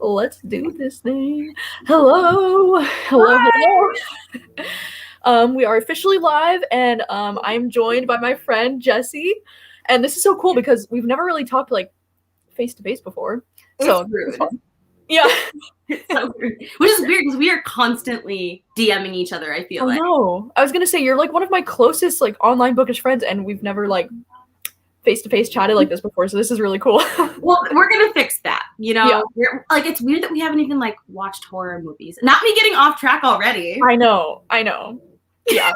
Let's do this thing. Hello. Hello, hello. We are officially live, and I'm joined by my friend Jessie. And this is so cool because we've never really talked like face to face before. So rude. fun. Yeah. It's so rude. Which is weird because we are constantly DMing each other, I feel like. No. I was gonna say you're like one of my closest like online bookish friends, and we've never like face to face chatted like this before, so this is really cool. Well, we're gonna fix that, you know. Yeah. Like it's weird that we haven't even like watched horror movies. Not me getting off track already. I know. Yeah,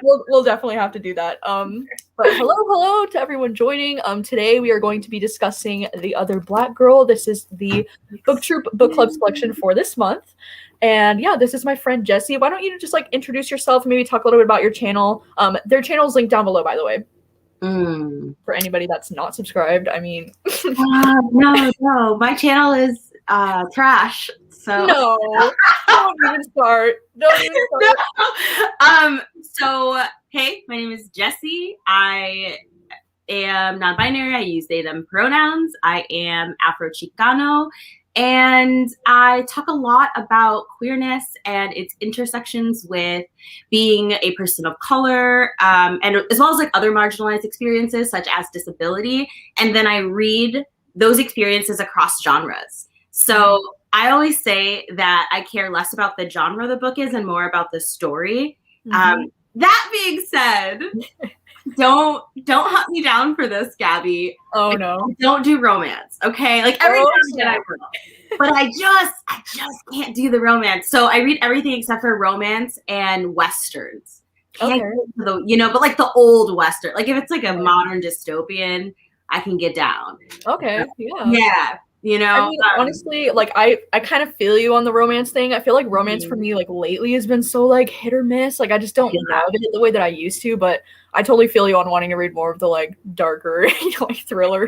we'll definitely have to do that. But hello to everyone joining. Today we are going to be discussing The Other Black Girl. This is the Book Troop Book Club selection for this month. And yeah, this is my friend Jessie. Why don't you just like introduce yourself, maybe talk a little bit about your channel. Their channel is linked down below, by the way. For anybody that's not subscribed, I mean. No, my channel is trash. So no, don't even start. So hey, my name is Jessie. I am non-binary. I use they them pronouns. I am Afro-Chicano, and I talk a lot about queerness and its intersections with being a person of color, and as well as like other marginalized experiences such as disability. And then I read those experiences across genres. So I always say that I care less about the genre the book is and more about the story. That being said, don't hunt me down for this, Gabby. Oh no. Don't do romance, okay? Like every time that I will. But I just can't do the romance. So I read everything except for romance and westerns. Okay. But like the old western. Like if it's like a modern dystopian, I can get down. Okay. Yeah. Yeah. You know, I mean, honestly, like I kind of feel you on the romance thing. I feel like romance for me, like lately, has been so like hit or miss. Like I just don't love it the way that I used to. But I totally feel you on wanting to read more of the like darker, like thriller.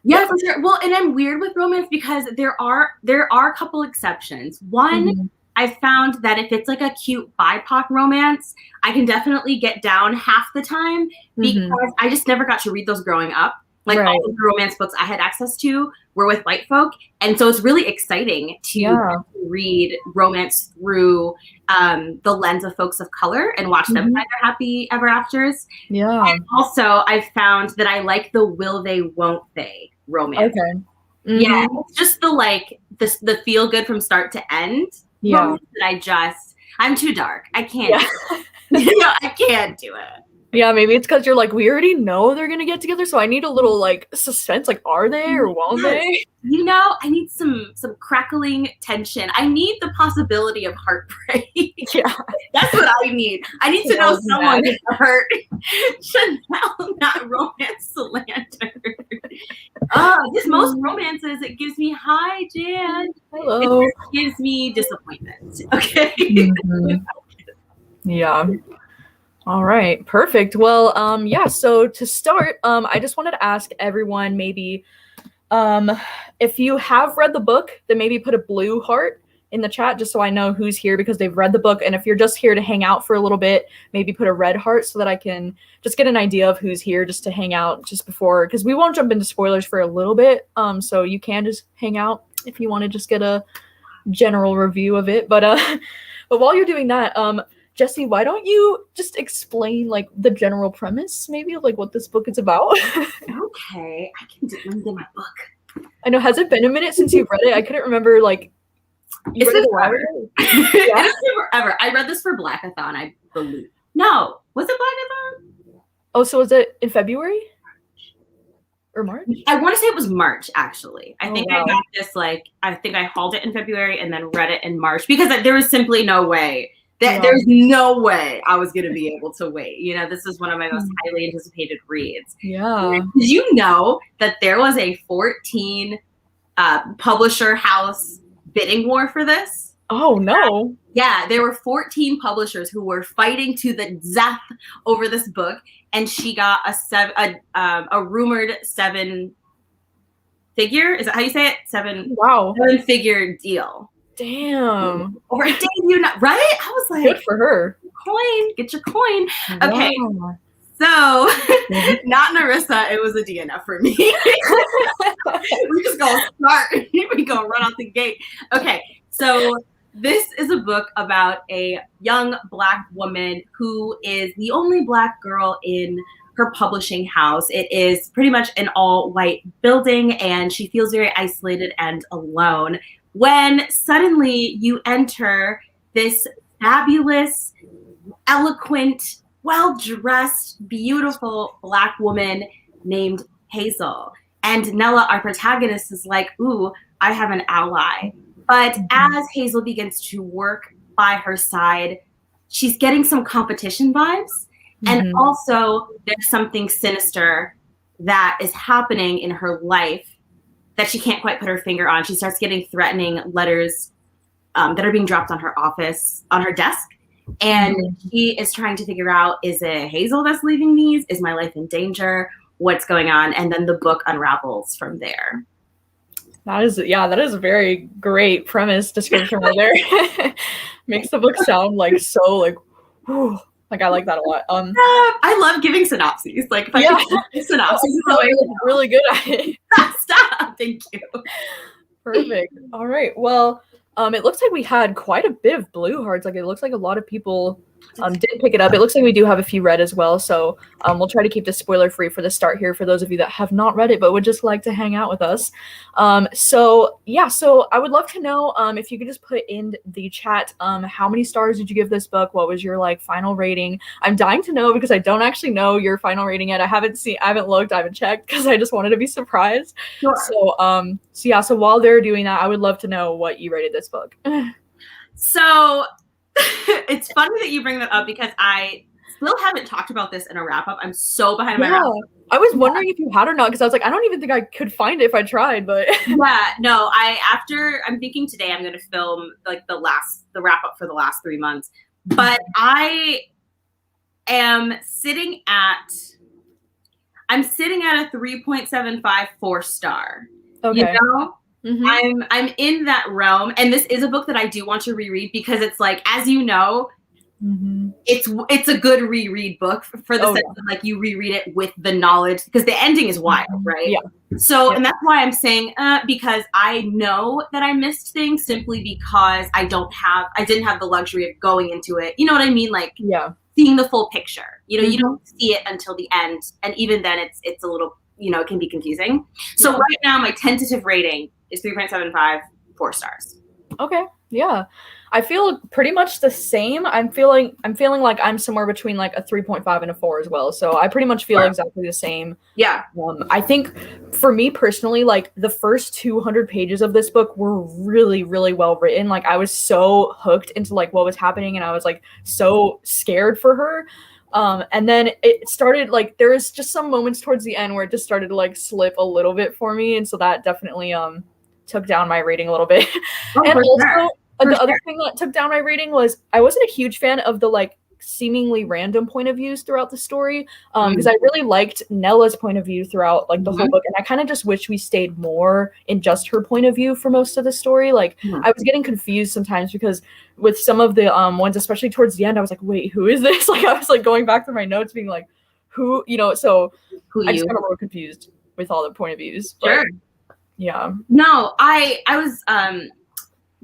Yeah, for sure. Well, and I'm weird with romance because there are a couple exceptions. One, I found that if it's like a cute BIPOC romance, I can definitely get down half the time because I just never got to read those growing up. Like all of the romance books I had access to were with white folk. And so it's really exciting to read romance through the lens of folks of color and watch them find their happy ever afters. Yeah. And also I've found that I like the will they, won't they romance. Okay. Yeah. It's just the like the feel good from start to end. Yeah. That I'm too dark. I can't do it. I can't do it. Yeah, maybe it's because you're like, we already know they're gonna get together, so I need a little like suspense. Like, are they or won't they? You know, I need some crackling tension. I need the possibility of heartbreak. Yeah, that's what I need. I need to know someone gets hurt. Chanel, not romance slander. Just most romances, it gives me hi, Jan. Hello. It gives me disappointment. Okay. Yeah. All right, perfect. Well, yeah, so to start, I just wanted to ask everyone maybe if you have read the book, then maybe put a blue heart in the chat just so I know who's here because they've read the book. And if you're just here to hang out for a little bit, maybe put a red heart so that I can just get an idea of who's here just to hang out just before, because we won't jump into spoilers for a little bit. So you can just hang out if you want to just get a general review of it. But while you're doing that, Jessie, why don't you just explain like the general premise, maybe of like what this book is about? Okay, I can do. Let me get my book. I know. Has it been a minute since you've read it? I couldn't remember. Like, it's been forever. It's been forever. I read this for Blackathon, I believe. No, was it Blackathon? Oh, so was it in February or March? I want to say it was March. Actually, I think I got this. Like, I think I hauled it in February and then read it in March because there was simply no way. There's no way I was going to be able to wait. You know, this is one of my most highly anticipated reads. Yeah. Did you know that there was a 14 publisher house bidding war for this? Oh, no. Yeah, there were 14 publishers who were fighting to the death over this book. And she got a rumored 7-figure. Is that how you say it? 7-figure deal. Damn. Over a debut, right? I was like, good for her. Get your coin. Okay. Wow. So, not Narissa, it was a DNF for me. We just go start. We go run out the gate. Okay, so this is a book about a young Black woman who is the only Black girl in her publishing house. It is pretty much an all-white building, and she feels very isolated and alone when suddenly you enter this fabulous, eloquent, well-dressed, beautiful Black woman named Hazel. And Nella, our protagonist, is like, ooh, I have an ally. But as Hazel begins to work by her side, she's getting some competition vibes. And also, there's something sinister that is happening in her life that she can't quite put her finger on. She starts getting threatening letters that are being dropped on her desk. And she is trying to figure out, is it Hazel that's leaving these? Is my life in danger? What's going on? And then the book unravels from there. That is a very great premise description right there. Makes the book sound like so like, whew, like I like that a lot. I love giving synopses. Like if I can give synopses, really good at it. Stop. Thank you. Perfect. All right. Well, it looks like we had quite a bit of blue hearts. Like it looks like a lot of people did pick it up. It looks like we do have a few read as well. So we'll try to keep this spoiler free for the start here for those of you that have not read it but would just like to hang out with us. So I would love to know if you could just put in the chat how many stars did you give this book? What was your like final rating? I'm dying to know because I don't actually know your final rating yet. I haven't looked, I haven't checked because I just wanted to be surprised. Sure. So while they're doing that, I would love to know what you rated this book. So it's funny that you bring that up because I still haven't talked about this in a wrap-up. I'm so behind my wrap-up. I was wondering if you had or not because I was like, I don't even think I could find it if I tried, but no, I'm thinking today I'm going to film like the wrap-up for the last 3 months, but I am sitting at a 3.75 4-star. Okay. You know? I'm in that realm, and this is a book that I do want to reread because it's like, as you know, it's a good reread book for the sense of like you reread it with the knowledge because the ending is wild, right? Yeah. So, and that's why I'm saying because I know that I missed things simply because I didn't have the luxury of going into it. You know what I mean? Like seeing the full picture. You know, you don't see it until the end, and even then, it's a little, you know, it can be confusing. So right now, my tentative rating is 3.75, 4 stars. Okay. Yeah. I feel pretty much the same. I'm feeling like I'm somewhere between like a 3.5 and a 4 as well. So I pretty much feel exactly the same. Yeah. I think for me personally, like the first 200 pages of this book were really, really well written. Like I was so hooked into like what was happening and I was like so scared for her. And then it started like there was just some moments towards the end where it just started to like slip a little bit for me. And so that definitely took down my rating a little bit. And also the other thing that took down my rating was I wasn't a huge fan of the like seemingly random point of views throughout the story because I really liked Nella's point of view throughout like the whole book, and I kind of just wish we stayed more in just her point of view for most of the story. Like I was getting confused sometimes because with some of the ones, especially towards the end, I was like, wait, who is this? Like I was like going back through my notes being like, who, you know, so I just got a little confused with all the point of views. But, yeah. No, I was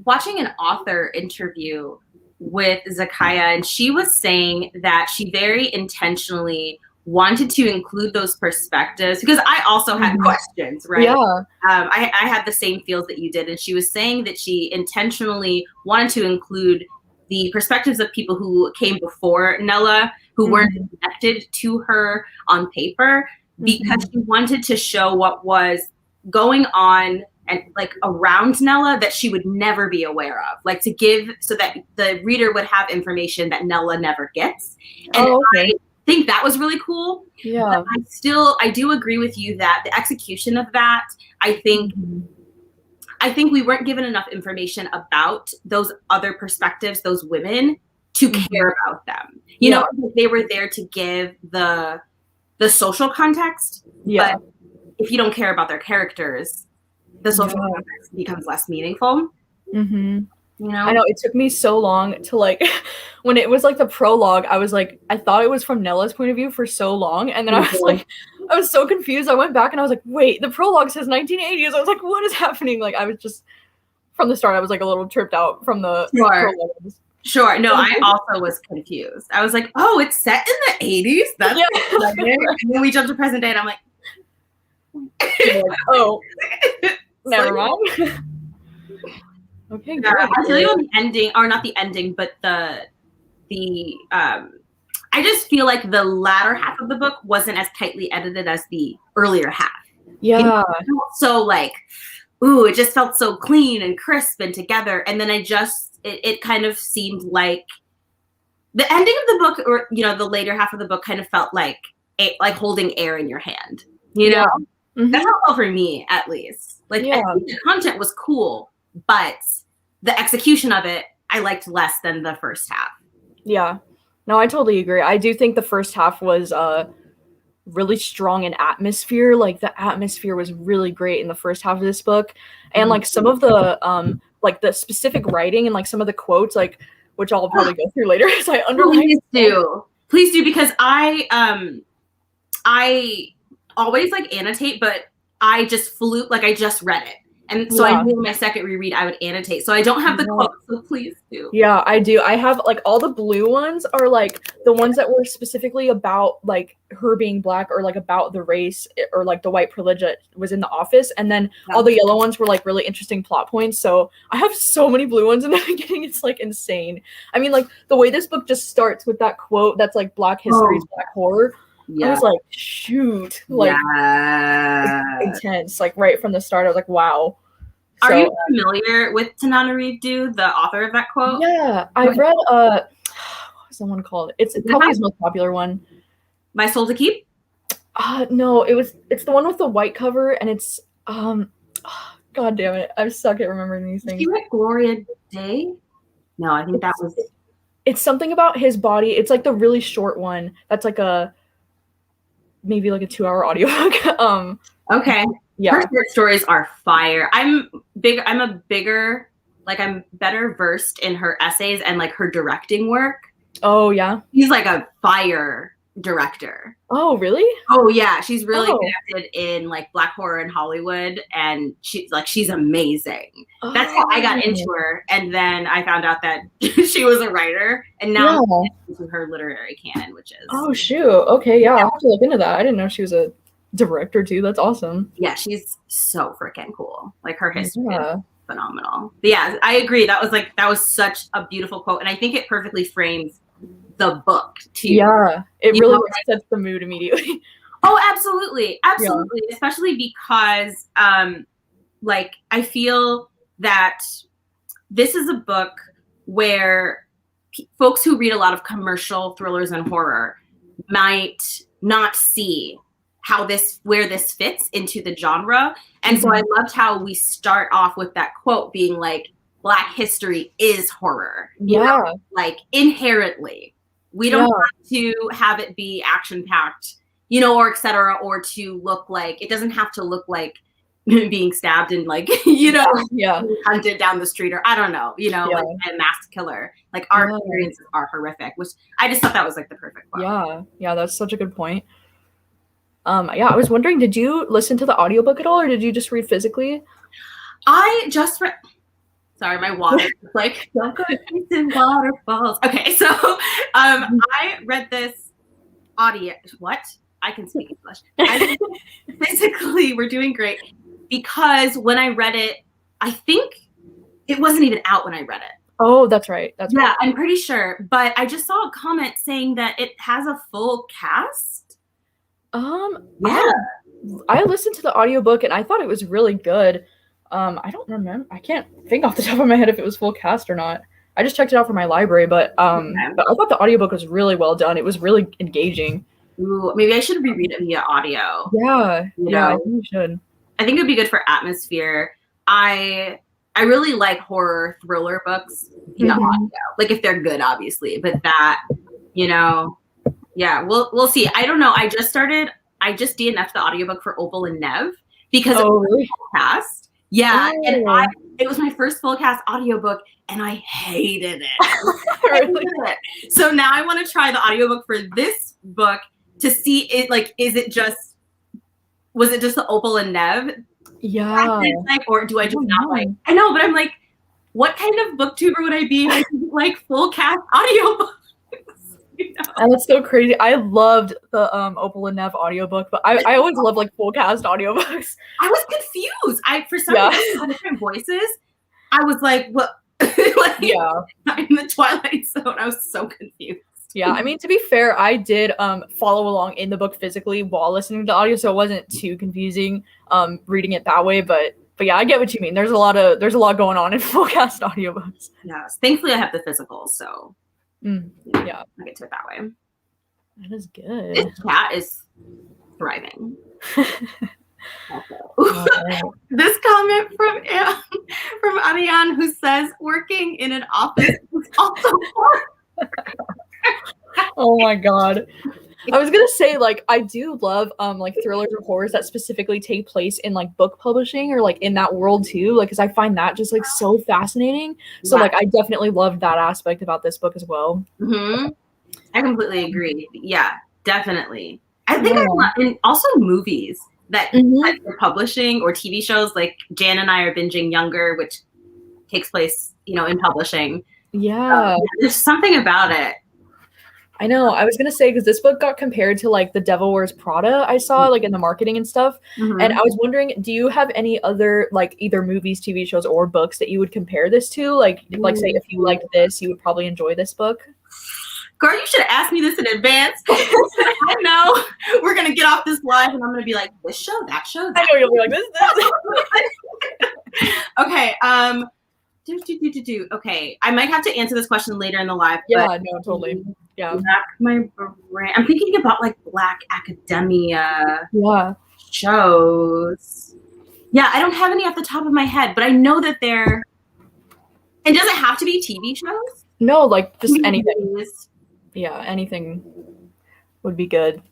watching an author interview with Zakiya, and she was saying that she very intentionally wanted to include those perspectives because I also had questions, right? Yeah. I had the same feels that you did, and she was saying that she intentionally wanted to include the perspectives of people who came before Nella, who weren't connected to her on paper, because she wanted to show what was going on and like around Nella that she would never be aware of, like to give so that the reader would have information that Nella never gets. And I think that was really cool. Yeah. But I do agree with you that the execution of that, I think we weren't given enough information about those other perspectives, those women, to care about them. You know, they were there to give the social context. Yeah. But if you don't care about their characters, the social context becomes less meaningful. You know? I know it took me so long to like when it was like the prologue, I was like, I thought it was from Nella's point of view for so long, and then I was like, I was so confused. I went back and I was like, wait, the prologue says 1980s. I was like, what is happening? Like I was just from the start, I was like a little tripped out from the prologue. Sure. No, I also was confused. I was like, oh, it's set in the 80s? That's and then we jumped to present day and I'm like, oh, never mind. Okay, yeah, I feel like on the ending, or not the ending, but the I just feel like the latter half of the book wasn't as tightly edited as the earlier half. Yeah. So like, ooh, it just felt so clean and crisp and together. And then it kind of seemed like the ending of the book, or, you know, the later half of the book kind of felt like holding air in your hand, you know? Mm-hmm. That's how it felt for me, at least. Like, I think the content was cool, but the execution of it, I liked less than the first half. Yeah. No, I totally agree. I do think the first half was really strong in atmosphere. Like the atmosphere was really great in the first half of this book. And like some of the like the specific writing and like some of the quotes, like which I'll probably go through later as I underline. Please do, because I always like annotate, but I just I just read it. And so I knew in my second reread I would annotate. So I don't have the quotes, so please do. Yeah, I do. I have like all the blue ones are like the ones that were specifically about like her being Black or like about the race or like the white privilege that was in the office. And then all the yellow ones were like really interesting plot points. So I have so many blue ones in the beginning. It's like insane. I mean, like the way this book just starts with that quote that's like Black history is Black horror. Yeah. I was like, shoot, like intense, like right from the start. I was like, wow. Are you familiar with Tananarive, the author of that quote? Yeah, I've read what was the one called? It's probably his most popular one. My Soul to Keep? No, it's the one with the white cover, and it's God damn it, I suck at remembering these things. Did you read Gloria Day? No, I think that was. It's something about his body. It's like the really short one. That's like maybe like a 2-hour audiobook. Okay. Yeah. Her short stories are fire. I'm better versed in her essays and like her directing work. Oh yeah. She's like a fire director. Oh really? Oh yeah. She's really connected in like Black horror in Hollywood, and she's amazing. That's how I got into her. And then I found out that she was a writer, and now I'm into her literary canon, which is shoot. Okay, yeah. I'll have to look into that. I didn't know she was a director too. That's awesome. Yeah, she's so freaking cool. Like her history is phenomenal. But yeah, I agree. That was such a beautiful quote, and I think it perfectly frames the book too. Yeah, it really sets the mood immediately. Oh, absolutely, absolutely. Yeah. Especially because, like, I feel that this is a book where folks who read a lot of commercial thrillers and horror might not see where this fits into the genre. And so I loved how we start off with that quote being like, Black history is horror. You know? Like inherently. We don't have to have it be action-packed, you know, or et cetera, or to look like, it doesn't have to look like being stabbed and like, you know, hunted down the street, or I don't know, you know, like a masked killer. Like our experiences are horrific, which I just thought that was like the perfect quote. Yeah, that's such a good point. I was wondering, did you listen to the audiobook at all, or did you just read physically? I just read. Sorry, my water is like, don't go chasing waterfalls. Okay, so I read this audio. What? I can speak English. Physically, we're doing great, because when I read it, I think it wasn't even out when I read it. Oh, that's right. That's right. I'm pretty sure. But I just saw a comment saying that it has a full cast. I listened to the audiobook and I thought it was really good. I don't remember. I can't think off the top of my head if it was full cast or not. I just checked it out from my library, but I thought the audiobook was really well done. It was really engaging. Ooh, maybe I should reread it via audio. Yeah, I think you should. I think it'd be good for atmosphere. I really like horror thriller books via audio. Like if they're good, obviously, but that, you know, we'll see. I don't know. I just DNF'd the audiobook for Opal and Nev because it was full cast. Yeah, and Oh. it was my first full cast audiobook, and I hated it. Really? So now I want to try the audiobook for this book to see it, like, was it just the Opal and Nev? Yeah. Like, or do I just not like? I know, but I'm like, what kind of booktuber would I be if I didn't like full cast audiobooks? You know? And that's so crazy. I loved the Opal and Nev audiobook, but I always love like full cast audiobooks. I was confused. For some reason, different voices. I was like, what? Like, I'm in the Twilight Zone. I was so confused. Yeah, I mean, to be fair, I did follow along in the book physically while listening to audio, so it wasn't too confusing reading it that way. But yeah, I get what you mean. There's a lot going on in full cast audiobooks. Yes, thankfully I have the physical, so yeah, I get to it that way. That is good. This chat is thriving. This comment from Ariane, who says working in an office is also fun. Oh my god. I was gonna say, like, I do love like thrillers or horrors that specifically take place in like book publishing or like in that world too, like, because I find that just like so fascinating. So like I definitely loved that aspect about this book as well. I completely agree. Yeah, definitely. I think and also movies that are publishing or TV shows, like Jan and I are binging Younger, which takes place, in publishing. Yeah. There's something about it. I know. I was gonna say, because this book got compared to like The Devil Wears Prada, I saw like in the marketing and stuff. And I was wondering, do you have any other like either movies, TV shows, or books that you would compare this to? Like say if you liked this, you would probably enjoy this book. Girl, you should have asked me this in advance. I know we're gonna get off this live, and I'm gonna be like, this show, that show. I know you'll be like this. Okay. Okay, I might have to answer this question later in the live. Yeah, no, totally. Yeah. My brain. I'm thinking about like Black Academia. Yeah. Shows. Yeah, I don't have any off the top of my head, but I know that they're. And does it have to be TV shows? No, like just anything. Yeah, anything would be good.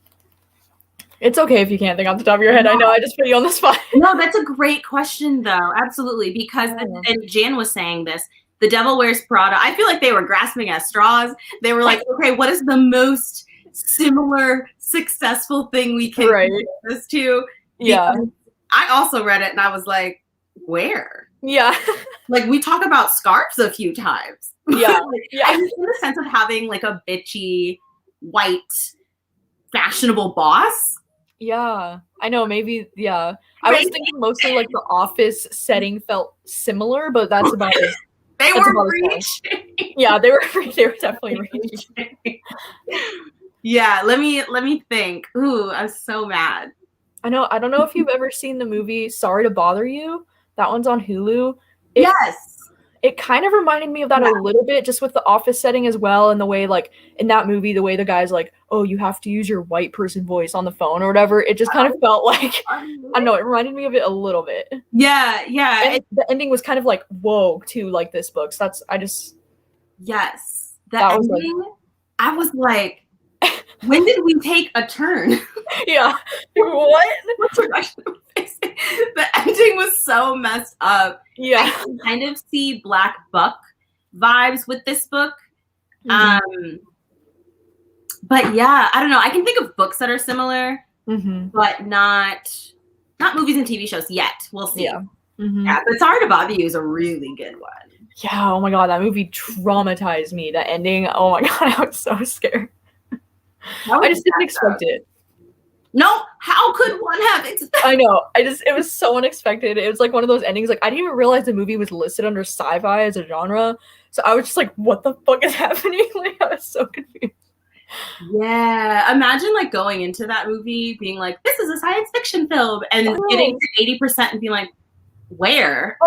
It's okay if you can't think off the top of your head. I know I just put you on the spot. No, that's a great question, though. Absolutely. Because, and Jan was saying this, The Devil Wears Prada, I feel like they were grasping at straws. They were like, okay, what is the most similar, successful thing we can compare this to? Yeah. Because I also read it and I was like, where? Yeah. Like, we talk about scarves a few times. Yeah. I mean, in the sense of having like a bitchy, white, fashionable boss. Yeah, I know. Maybe, yeah. I was thinking mostly like the office setting felt similar, but that's about it. They were reaching. Yeah, they were definitely reaching. Yeah, let me think. Ooh, I'm so mad. I know. I don't know if you've ever seen the movie Sorry to Bother You. That one's on Hulu. Yes. It kind of reminded me of that a little bit, just with the office setting as well, and the way, like, in that movie, the way the guy's like, oh, you have to use your white person voice on the phone or whatever. It just kind of felt like, I don't know, it reminded me of it a little bit. Yeah. And the ending was kind of like, whoa, too, like this book. So Yes. The ending, I was like, when did we take a turn? Yeah. What? The ending was so messed up. Yeah. I can kind of see Black Buck vibes with this book. But yeah, I don't know. I can think of books that are similar, but not movies and TV shows yet. We'll see. Yeah. Yeah, but Sorry to Bother You is a really good one. Yeah. Oh my God. That movie traumatized me. That ending. Oh my God. I was so scared. I just didn't expect it. No, how could one have it? I know. It was so unexpected. It was like one of those endings. Like, I didn't even realize the movie was listed under sci-fi as a genre. So I was just like, what the fuck is happening? Like, I was so confused. Yeah. Imagine like going into that movie being like, this is a science fiction film, and getting to 80% and being like, where?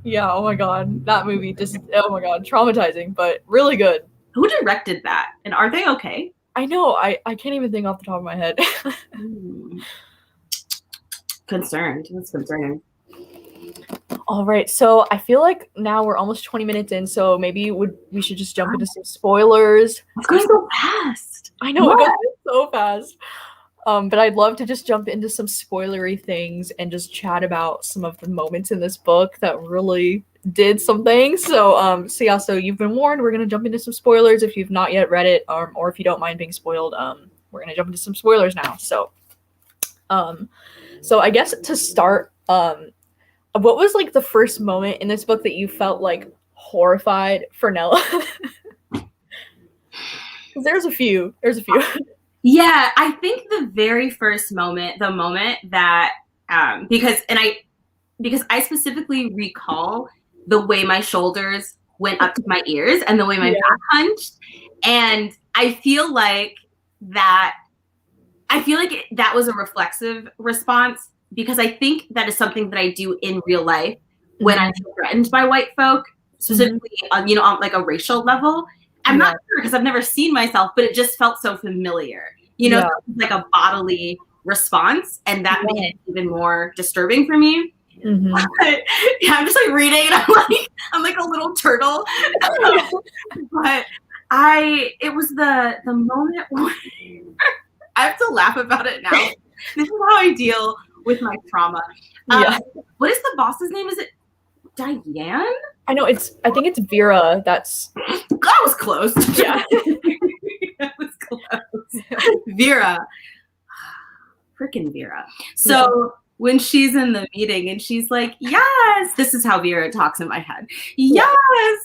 Yeah, oh my God. That movie just, oh my God, traumatizing, but really good. Who directed that? And are they okay? I know. I can't even think off the top of my head. Concerned. That's concerning. All right. So I feel like now we're almost 20 minutes in, so maybe we should just jump into some spoilers. It's going so fast. I know. It goes so fast. But I'd love to just jump into some spoilery things and just chat about some of the moments in this book that really did some things. So you've been warned. We're gonna jump into some spoilers if you've not yet read it, or if you don't mind being spoiled. We're gonna jump into some spoilers now. So I guess to start, what was like the first moment in this book that you felt like horrified for Nella? There's a few. Yeah, I think the very first moment, the moment that because I specifically recall the way my shoulders went up to my ears and the way my back hunched, and I feel like that was a reflexive response, because I think that is something that I do in real life when I'm threatened by white folk, specifically on like a racial level. I'm not sure because I've never seen myself, but it just felt so familiar. Like a bodily response, and that made it even more disturbing for me. But, yeah, I'm just like reading, and I'm like a little turtle. But it was the moment where I have to laugh about it now. This is how I deal with my trauma. What is the boss's name? Is it Diane? I know I think it's Vera. That was close. Yeah. That was close. Vera. Freaking Vera. So when she's in the meeting and she's like, yes, this is how Vera talks in my head. Yes.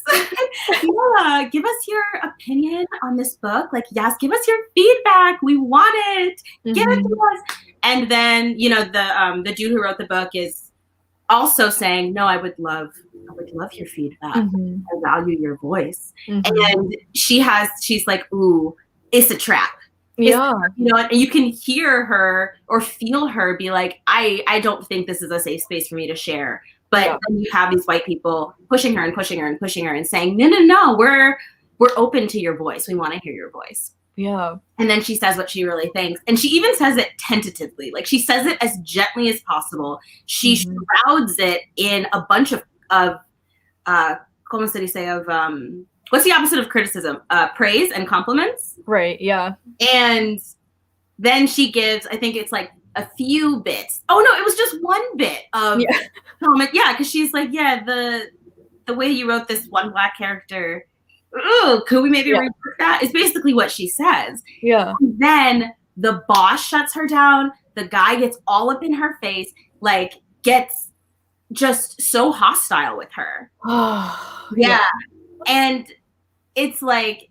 Yeah, give us your opinion on this book. Like, yes, give us your feedback. We want it. Give it to us. And then, the dude who wrote the book is also saying, no, I would love your feedback. I value your voice. And she's like, ooh, it's a trap. Yeah. And you can hear her or feel her be like, I don't think this is a safe space for me to share. But then you have these white people pushing her and pushing her and pushing her and saying, no, we're open to your voice. We want to hear your voice. Yeah. And then she says what she really thinks. And she even says it tentatively. Like, she says it as gently as possible. She shrouds it in a bunch of ¿cómo se dice? What's the opposite of criticism? Praise and compliments. Right, yeah. And then she gives, I think it's like a few bits. Oh no, it was just one bit of comment. Yeah, because she's like, the way you wrote this one Black character, could we maybe rework that? It's basically what she says. Yeah. And then the boss shuts her down. The guy gets all up in her face, like gets just so hostile with her. And it's like,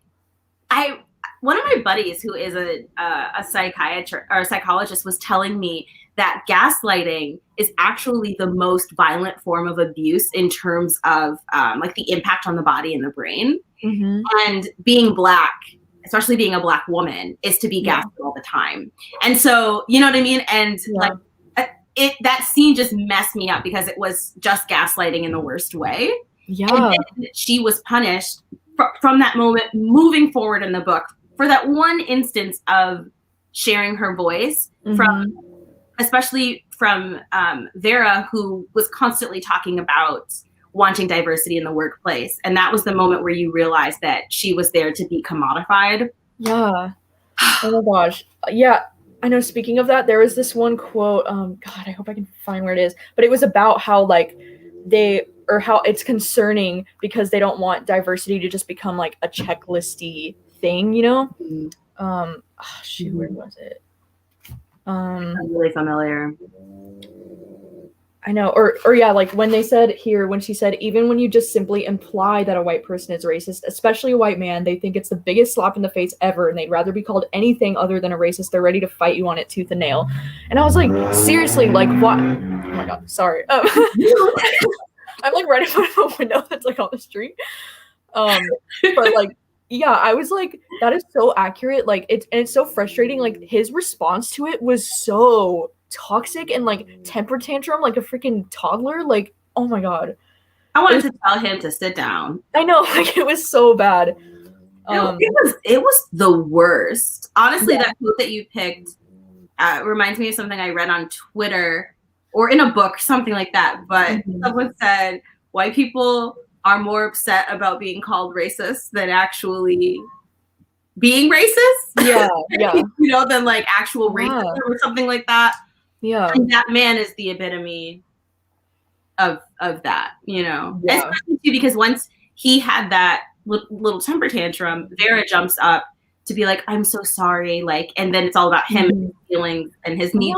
one of my buddies who is a psychiatrist or a psychologist was telling me that gaslighting is actually the most violent form of abuse in terms of like the impact on the body and the brain. And being Black, especially being a Black woman, is to be gaslit all the time. And so, you know what I mean? And like that scene just messed me up because it was just gaslighting in the worst way. Yeah. And then she was punished from that moment moving forward in the book for that one instance of sharing her voice especially from Vera, who was constantly talking about wanting diversity in the workplace. And that was the moment where you realized that she was there to be commodified. Yeah. Oh my gosh. Yeah. I know, speaking of that, there was this one quote, God, I hope I can find where it is, but it was about how how it's concerning because they don't want diversity to just become like a checklisty thing, Where was it? I'm really familiar. I know, or yeah, like when she said, even when you just simply imply that a white person is racist, especially a white man, they think it's the biggest slap in the face ever, and they'd rather be called anything other than a racist. They're ready to fight you on it tooth and nail. And I was like, seriously, like what? Oh my God, sorry. I'm like right in front of a window that's like on the street. But like, yeah, I was like, that is so accurate. Like it's so frustrating. Like his response to it was so toxic and like temper tantrum like a freaking toddler. Like, oh my God. I wanted to tell him to sit down. I know, like it was so bad. It was the worst. Honestly, that quote that you picked reminds me of something I read on Twitter or in a book, something like that. But someone said white people are more upset about being called racist than actually being racist. Yeah, yeah. You know, than like actual racism or something like that. Yeah. And that man is the epitome of that, you know. Yeah. Especially too, because once he had that little temper tantrum, Vera jumps up to be like, I'm so sorry, like, and then it's all about him and his feelings and his needs.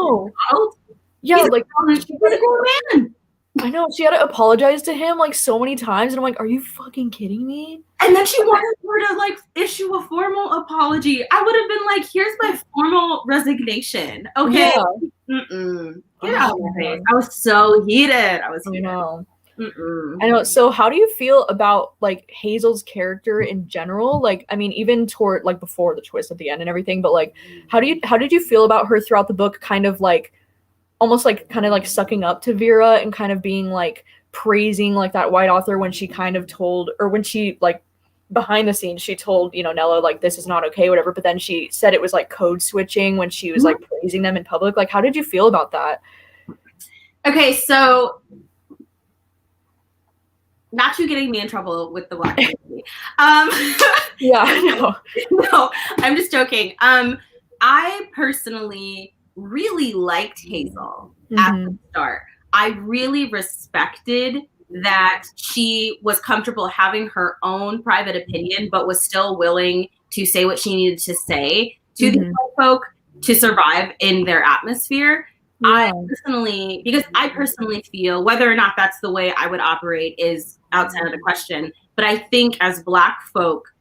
Yeah, he's like he's a grown man. I know, she had to apologize to him like so many times, and I'm like, are you fucking kidding me? And then she wanted her to like issue a formal apology. I would have been like, here's my formal resignation. Okay. Yeah. Get out of my face. I was so heated. I know. I know. So how do you feel about like Hazel's character in general? Like, I mean, even toward like before the twist at the end and everything, but like how did you feel about her throughout the book, kind of like almost like kind of like sucking up to Vera and kind of being like praising like that white author when she kind of told, or when she like behind the scenes she told, you know, Nella like this is not okay, whatever, but then she said it was like code switching when she was like praising them in public. Like, how did you feel about that? Okay, so not you getting me in trouble with the black community. Yeah, I know. No, I'm just joking. I personally really liked Hazel at the start. I really respected that she was comfortable having her own private opinion, but was still willing to say what she needed to say to these white folk to survive in their atmosphere. Yeah. Because I personally feel whether or not that's the way I would operate is outside of the question. But I think as Black folk,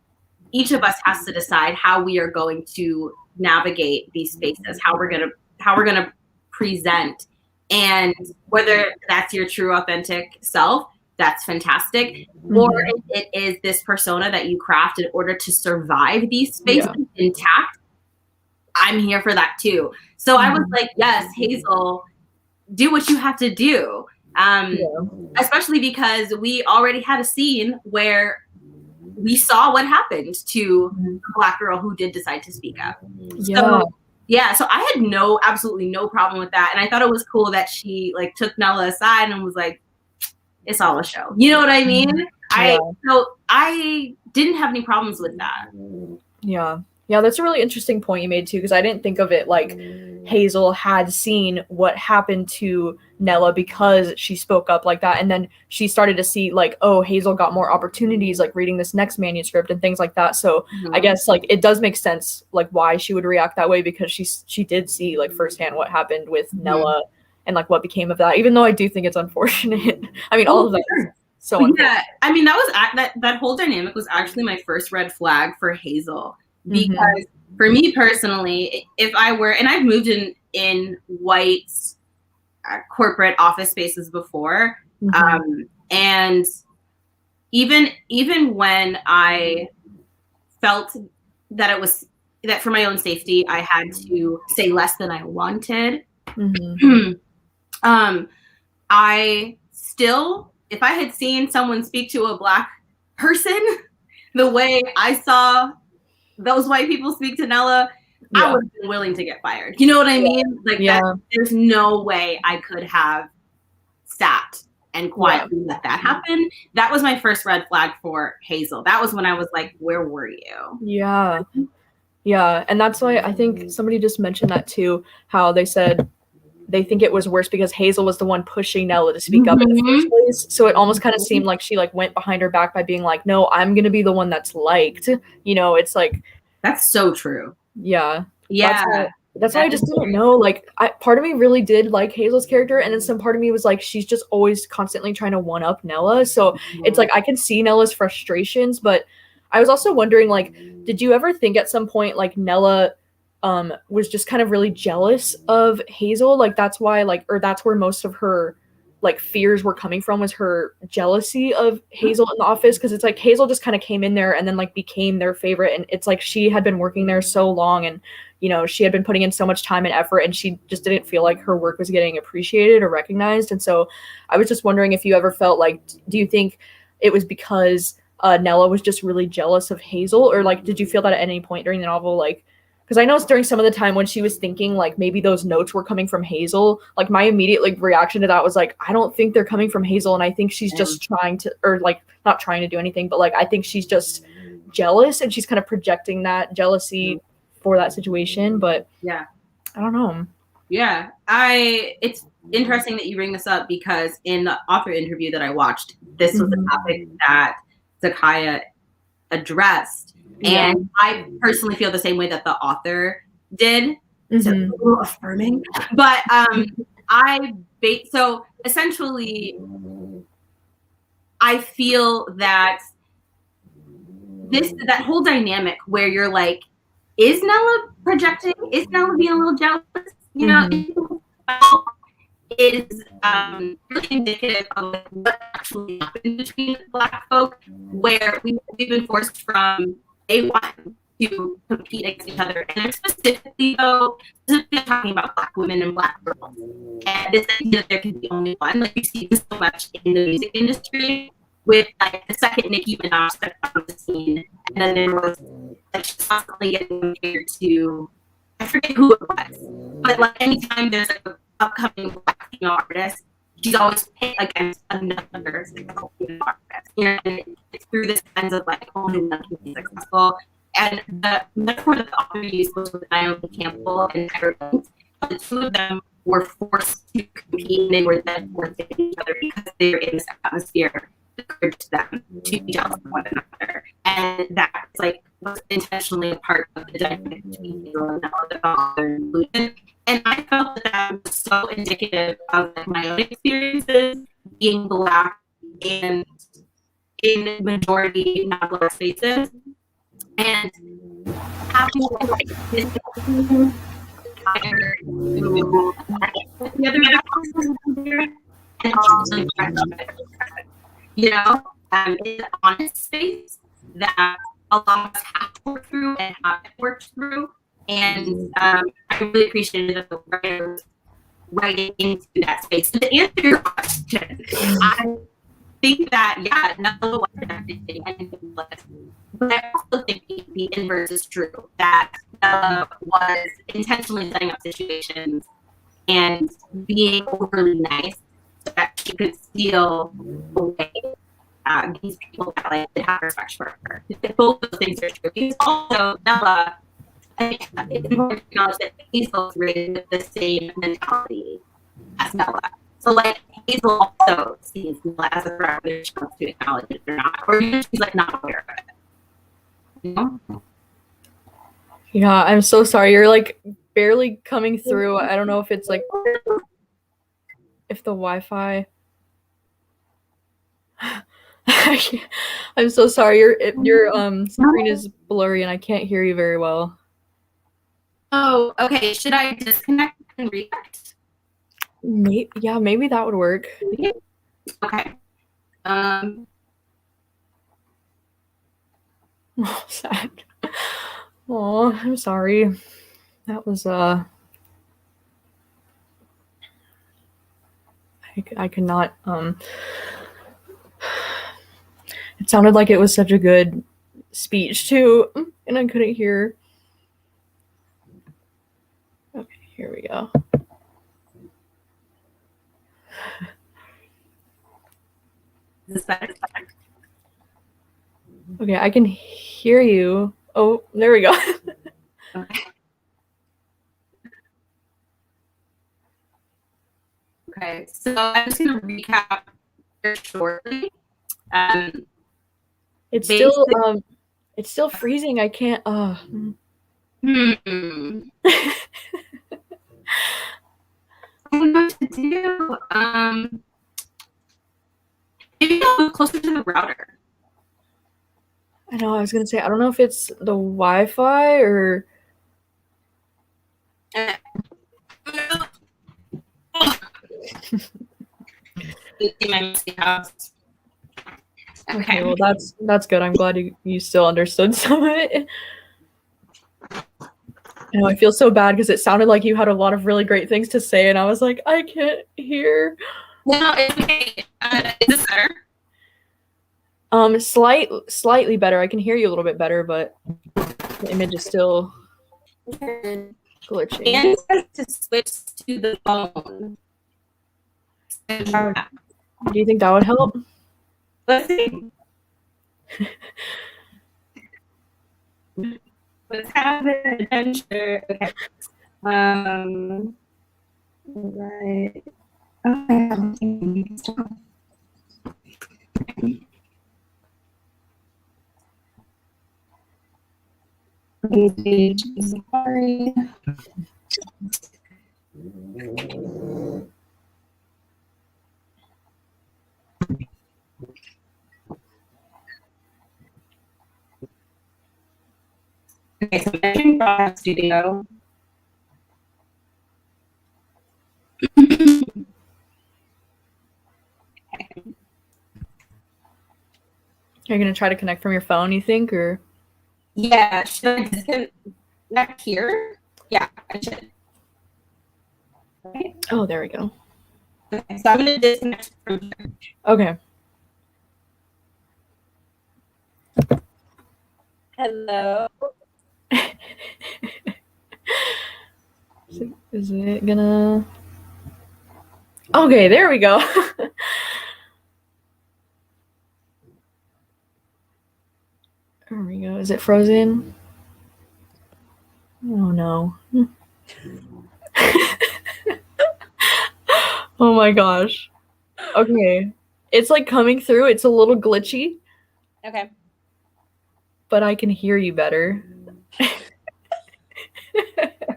each of us has to decide how we are going to navigate these spaces, how we're gonna present, and whether that's your true authentic self, that's fantastic, or it is this persona that you craft in order to survive these spaces intact. I'm here for that too. So I was like, yes, Hazel, do what you have to do. Especially because we already had a scene where we saw what happened to the Black girl who did decide to speak up. So I had absolutely no problem with that. And I thought it was cool that she like took Nella aside and was like, it's all a show. You know what I mean? So I didn't have any problems with that. Yeah, that's a really interesting point you made too, because I didn't think of it like Hazel had seen what happened to Nella because she spoke up like that, and then she started to see like, oh, Hazel got more opportunities like reading this next manuscript and things like that. So I guess like it does make sense like why she would react that way, because she did see like firsthand what happened with Nella and like what became of that, even though I do think it's unfortunate. I mean, all of that is so unfortunate. Yeah, I mean, that was that whole dynamic was actually my first red flag for Hazel. Because for me personally, if I were, and I've moved in white corporate office spaces before, and even when I felt that that for my own safety, I had to say less than I wanted. I still, if I had seen someone speak to a Black person the way I saw those white people speak to Nella, I would have been willing to get fired. You know what I mean? Like there's no way I could have sat and quietly let that happen. That was my first red flag for Hazel. That was when I was like, where were you? Yeah. And that's why I think somebody just mentioned that too, how they said they think it was worse because Hazel was the one pushing Nella to speak up in the first place. So it almost kind of seemed like she like went behind her back by being like, no, I'm going to be the one that's liked. You know, it's like. That's so true. Yeah. That's why I just didn't know. Like, part of me really did like Hazel's character. And then some part of me was like, she's just always constantly trying to one up Nella. So it's like, I can see Nella's frustrations, but I was also wondering, like, did you ever think at some point, like, Nella was just kind of really jealous of Hazel? Like, that's why, like, or that's where most of her, like, fears were coming from, was her jealousy of Hazel in the office. Because it's like Hazel just kind of came in there and then, like, became their favorite. And it's like she had been working there so long and, you know, she had been putting in so much time and effort, and she just didn't feel like her work was getting appreciated or recognized. And so I was just wondering if you ever felt like, do you think it was because Nella was just really jealous of Hazel? Or, like, did you feel that at any point during the novel, like, because I know it's during some of the time when she was thinking, like, maybe those notes were coming from Hazel, like, my immediate, like, reaction to that was, like, I don't think they're coming from Hazel, and I think she's just trying to, or, like, not trying to do anything, but, like, I think she's just jealous, and she's kind of projecting that jealousy for that situation. But yeah, I don't know. Yeah, it's interesting that you bring this up, because in the author interview that I watched, this was a topic that Zakiya addressed. Yeah. And I personally feel the same way that the author did. So a little affirming. But so essentially, I feel that that whole dynamic where you're like, is Nella projecting? Is Nella being a little jealous? You know, is really indicative of what actually happened between Black folk, where we've been forced from day one to compete against each other. And I'm specifically talking about Black women and Black girls. And this idea that there can be only one, like you see this so much in the music industry, with like the second Nicki Minaj stepped on the scene, and then there was like she's constantly getting compared to, I forget who it was, but like anytime there's like an upcoming Black female artist, she's always pit against another successful female artist. You know, and it's through this lens of like only one can be successful. And the metaphor that the author used was with Naomi Campbell and Ireland. The two of them were forced to compete, and they were then forced to each other because they were in this atmosphere that encouraged them to be jealous of one another. And that like was intentionally a part of the dynamic between Hazel and the author included. And I felt that was so indicative of like, my own experiences being Black and in majority non-Black spaces, and having like this the other and also you know, in an honest space that a lot of us have to work through and have worked through. And I really appreciated that the writers writing into that space. So to answer your question, I think that, yeah, Nella was everything, anything less. But I also think the inverse is true, that Nella was intentionally setting up situations and being overly nice so that she could steal away these people that like did have respect for her. Both of those things are true. Because also Nella, I think it's important to acknowledge that Hazel's raised with the same mentality as Nella. So like Hazel also sees Nella as a threat, whether she wants to acknowledge it or not, or even she's like not aware of it. You know? Yeah, I'm so sorry. You're like barely coming through. I don't know if it's like if the Wi-Fi. I'm so sorry. Your screen is blurry and I can't hear you very well. Oh, okay. Should I disconnect and reconnect? Yeah, maybe that would work. Okay. Oh, sad. Oh, I'm sorry. That was I could not it sounded like it was such a good speech too, and I couldn't hear. Okay, here we go. Is this better? Okay, I can hear you. Oh, there we go. Okay. Okay, so I'm just gonna recap very shortly. It's still freezing. I can't. I don't know what to do. Maybe I'll move closer to the router. I know. I was gonna say I don't know if it's the Wi-Fi or. Okay, well that's good. I'm glad you still understood some of it. know, I feel so bad because it sounded like you had a lot of really great things to say, and I was like, I can't hear. No, it's okay. Is this better? Slightly better. I can hear you a little bit better, but the image is still glitching. And it says to switch to the phone. Do you think that would help? Let's see. Let's have an adventure. Okay. Right. Oh, I have sorry. Okay, so mentioning Broadcast Studio. You're gonna try to connect from your phone, you think, or? Yeah, should I disconnect here? Yeah, I should. Right. Oh, there we go. Okay, so I'm gonna disconnect from here. Okay. Hello. Is it gonna? Okay, there we go. There we go. Is it frozen? Oh no. Oh my gosh. Okay. It's like coming through. It's a little glitchy. Okay. But I can hear you better.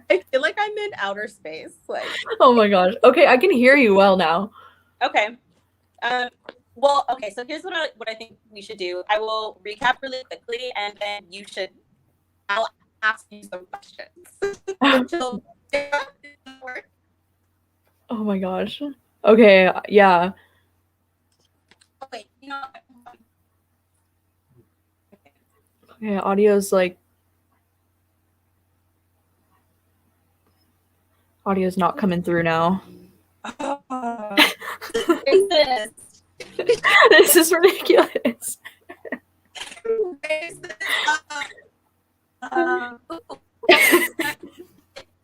I feel like I'm in outer space. Like, oh my gosh. Okay, I can hear you well now. Okay. Well, okay. So here's what I think we should do. I will recap really quickly, and then I'll ask you some questions. Oh my gosh. Okay. Yeah. Wait. You know. Okay. Audio's not coming through now. This is ridiculous.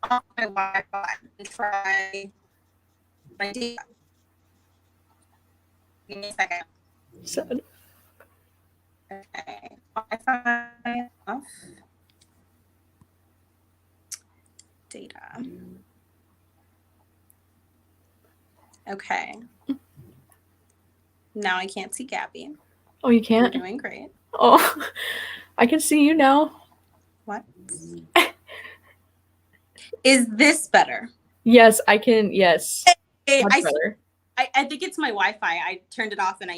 My Wi-Fi and try my data. Give me a second. Sad. Okay. Wi-Fi off. Data. Okay. Now I can't see Gabby. Oh, you can't? We're doing great. Oh, I can see you now. What? Is this better? Yes, I can. Yes. Hey, Much better. I think it's my Wi-Fi. I turned it off and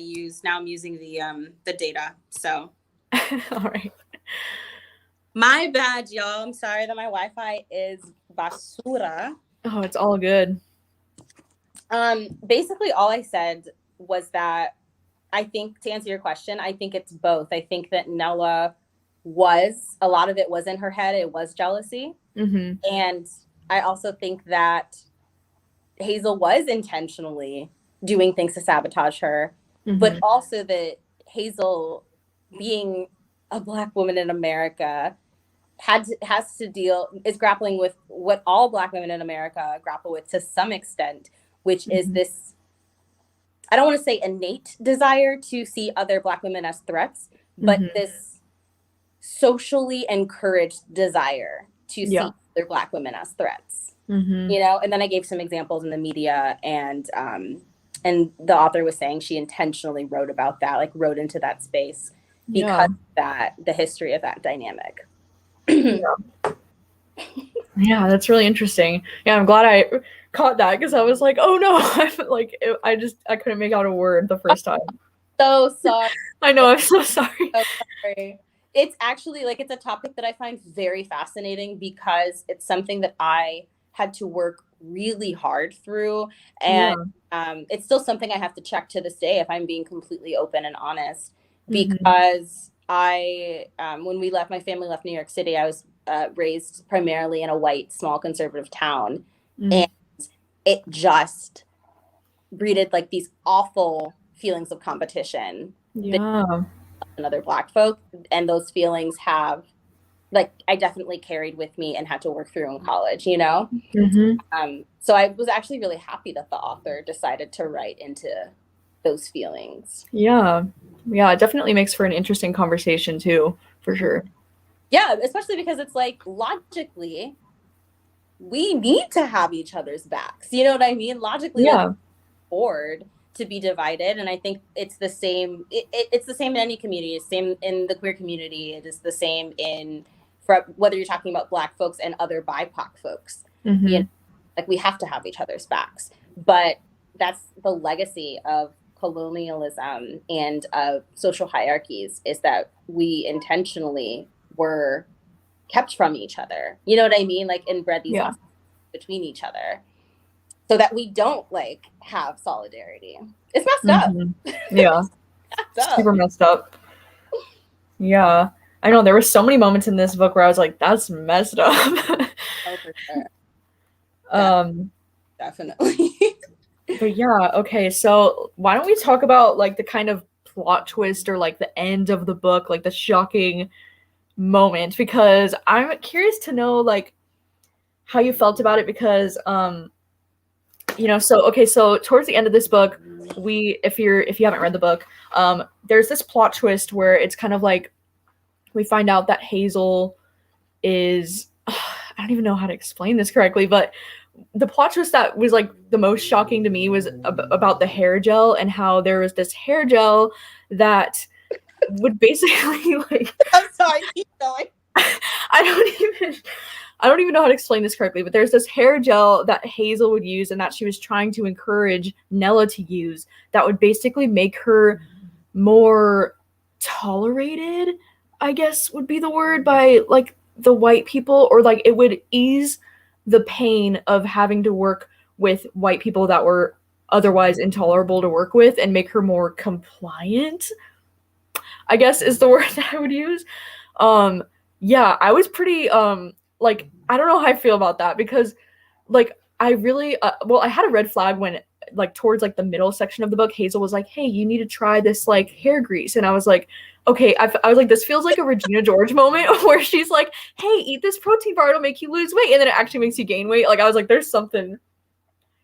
now I'm using the data. So. All right. My bad, y'all. I'm sorry that my Wi-Fi is basura. Oh, it's all good. Basically all I said was that I think, to answer your question, I think it's both. I think that Nella a lot of it was in her head. It was jealousy. Mm-hmm. And I also think that Hazel was intentionally doing things to sabotage her, Mm-hmm. but also that Hazel, being a Black woman in America, is grappling with what all Black women in America grapple with to some extent, which is this, I don't want to say innate desire to see other Black women as threats, but this socially encouraged desire to see other Black women as threats. You know, and then I gave some examples in the media, and the author was saying she intentionally wrote about that, like wrote into that space because the history of that dynamic. Yeah, that's really interesting. Yeah, I'm glad I caught that because I was like, oh no, I couldn't make out a word the first time. So sorry. I know, I'm so sorry. So sorry. It's actually it's a topic that I find very fascinating because it's something that I had to work really hard through, and it's still something I have to check to this day, if I'm being completely open and honest, because I when my family left New York City, I was raised primarily in a white, small conservative town, and it just breeded these awful feelings of competition and other Black folk, and those feelings I definitely carried with me and had to work through in college, you know? So I was actually really happy that the author decided to write into those feelings. Yeah, it definitely makes for an interesting conversation too, for sure. Yeah, especially because it's like logically we need to have each other's backs. You know what I mean? Logically, like, afford to be divided. And I think it's the same. It's the same in any community. It's the same in the queer community. It is the same in whether you're talking about Black folks and other BIPOC folks. Mm-hmm. You know, like we have to have each other's backs. But that's the legacy of colonialism and of social hierarchies, is that we intentionally were kept from each other. You know what I mean? Like inbred these between each other, so that we don't like have solidarity. It's messed up. Yeah. Super messed up. Yeah. I know there were so many moments in this book where I was like, that's messed up. Oh, for sure. Definitely. But yeah, okay, so why don't we talk about like the kind of plot twist or like the end of the book, like the shocking moment, because I'm curious to know like how you felt about it, because you know, so towards the end of this book, if you haven't read the book, there's this plot twist where it's kind of like we find out that Hazel is I don't even know how to explain this correctly, but the plot twist that was like the most shocking to me was about the hair gel, and how there was this hair gel that would basically like I'm sorry, keep going. I don't even know how to explain this correctly, but there's this hair gel that Hazel would use and that she was trying to encourage Nella to use that would basically make her more tolerated, I guess would be the word, by like the white people, or like it would ease the pain of having to work with white people that were otherwise intolerable to work with, and make her more compliant, I guess is the word that I would use. Yeah, I was pretty like, I don't know how I feel about that, because like I really I had a red flag when like towards like the middle section of the book, Hazel was like, hey, you need to try this like hair grease, and I was like, okay, I was like, this feels like a Regina George moment where she's like, hey, eat this protein bar, it'll make you lose weight, and then it actually makes you gain weight. Like I was like, there's something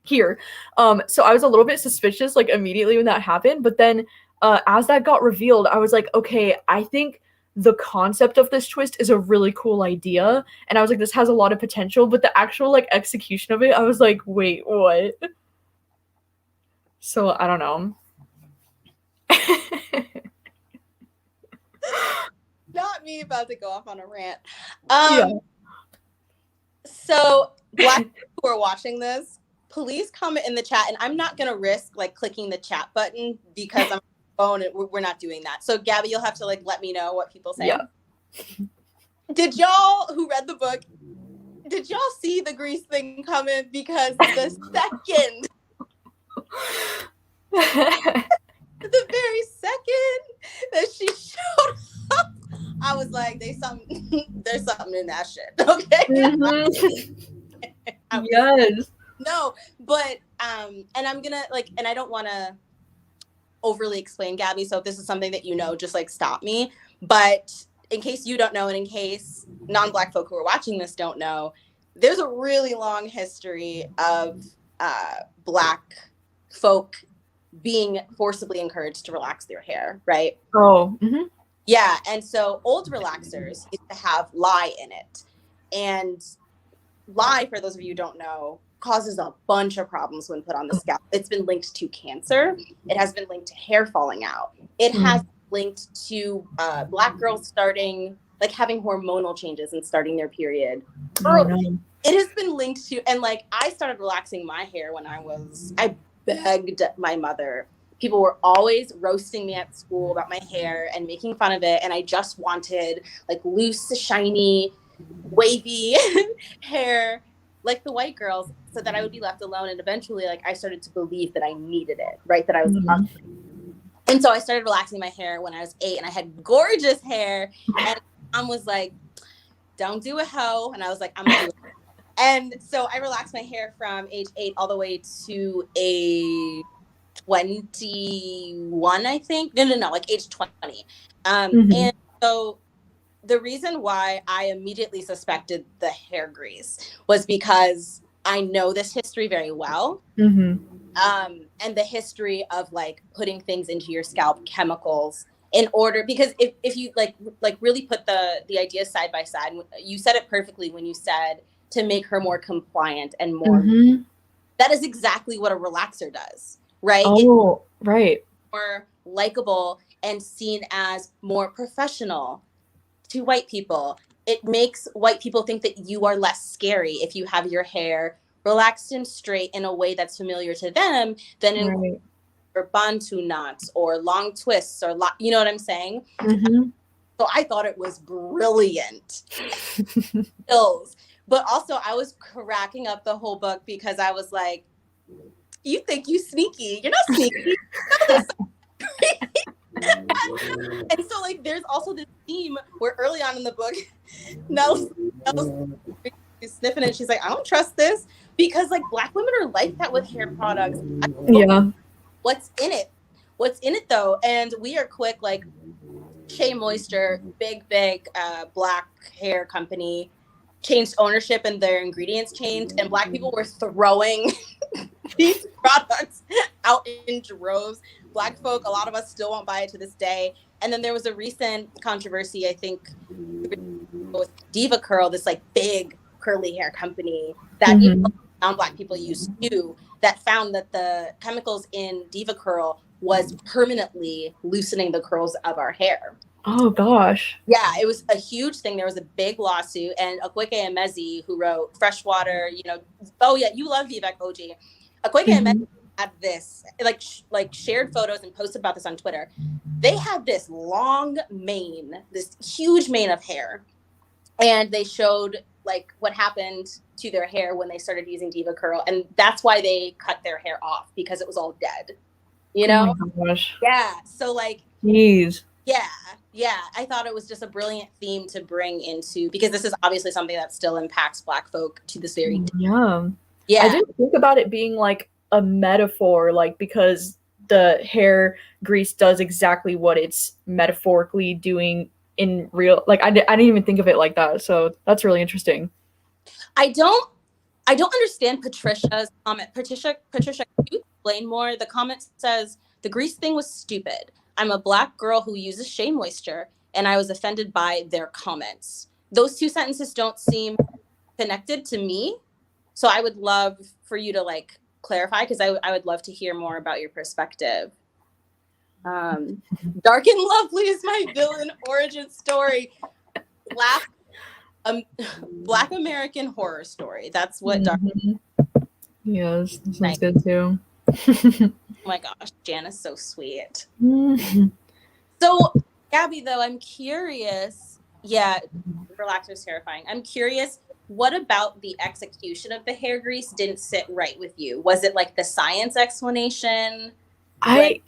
here. So I was a little bit suspicious like immediately when that happened, but then as that got revealed, I was like, okay, I think the concept of this twist is a really cool idea, and I was like, this has a lot of potential, but the actual like execution of it, I was like, wait, what? So I don't know. Not me about to go off on a rant. So Black people who are watching this, please comment in the chat, and I'm not gonna risk like clicking the chat button because I'm on the phone and we're not doing that. So Gabby, you'll have to like let me know what people say. Yeah. Did y'all who read the book, did y'all see the grease thing coming? Because the second the very second that she showed up, I was like, there's something in that shit. Okay. Yes. No, but and I'm gonna like, and I don't want to overly explain, Gabby, so if this is something that you know, just like stop me. But in case you don't know, and in case non-Black folk who are watching this don't know, there's a really long history of Black folk being forcibly encouraged to relax their hair, right? Oh. Yeah, and so old relaxers used to have lye in it, and lye, for those of you who don't know, causes a bunch of problems when put on the scalp. It's been linked to cancer. It has been linked to hair falling out. It has linked to Black girls starting, like having hormonal changes and starting their period early. Oh, no. It has been linked to, and like I started relaxing my hair when I begged my mother. People were always roasting me at school about my hair and making fun of it. And I just wanted like loose, shiny, wavy hair like the white girls, so that I would be left alone. And eventually, like, I started to believe that I needed it, right? That I was ugly. And so I started relaxing my hair when I was 8, and I had gorgeous hair. And Mom was like, don't do a hoe. And I was like, I'm gonna do it. And so I relaxed my hair from age 8 all the way to age 21, I think. No, like age 20. And so the reason why I immediately suspected the hair grease was because I know this history very well. And the history of like putting things into your scalp, chemicals, in order, because if you like really put the ideas side by side, you said it perfectly when you said to make her more compliant and more, that is exactly what a relaxer does, right? Oh, right. More likable and seen as more professional to white people. It makes white people think that you are less scary if you have your hair relaxed and straight in a way that's familiar to them than in or bantu knots or long twists or you know what I'm saying? So I thought it was brilliant. But also I was cracking up the whole book because I was like, you think you sneaky. You're not sneaky. And so like there's also this theme where early on in the book, Nell's sniffing it. She's like, I don't trust this, because like Black women are like that with hair products. What's in it? What's in it though? And we are quick, like Shea Moisture, big Black hair company, changed ownership and their ingredients changed, and Black people were throwing these products out in droves. Black folk, a lot of us still won't buy it to this day. And then there was a recent controversy, I think, with Diva Curl, this like big curly hair company that even non-Black people use too, that found that the chemicals in Diva Curl was permanently loosening the curls of our hair. Oh gosh. Yeah, it was a huge thing. There was a big lawsuit, and Akweke Emezi, who wrote Freshwater, you know, oh yeah, you love Vivek OG. Akweke Emezi had this, like shared photos and posted about this on Twitter. They had this long mane, this huge mane of hair, and they showed like what happened to their hair when they started using Diva Curl, and that's why they cut their hair off, because it was all dead. You know? Oh my gosh. Yeah. So like, jeez. Yeah, I thought it was just a brilliant theme to bring into, because this is obviously something that still impacts Black folk to this very day. Yeah. I didn't think about it being like a metaphor, like, because the hair grease does exactly what it's metaphorically doing in real. Like, I didn't even think of it like that. So that's really interesting. I don't understand Patricia's comment. Patricia, can you explain more? The comment says, the grease thing was stupid. I'm a Black girl who uses Shea Moisture, and I was offended by their comments. Those two sentences don't seem connected to me. So I would love for you to like clarify, because I would love to hear more about your perspective. Dark and Lovely is my villain origin story. Black American horror story. That's what Dark. Yes, that sounds good too. Oh my gosh, Jana's so sweet. So, Gabby, though, I'm curious. Yeah, relaxer's terrifying. I'm curious, what about the execution of the hair grease didn't sit right with you? Was it like the science explanation? I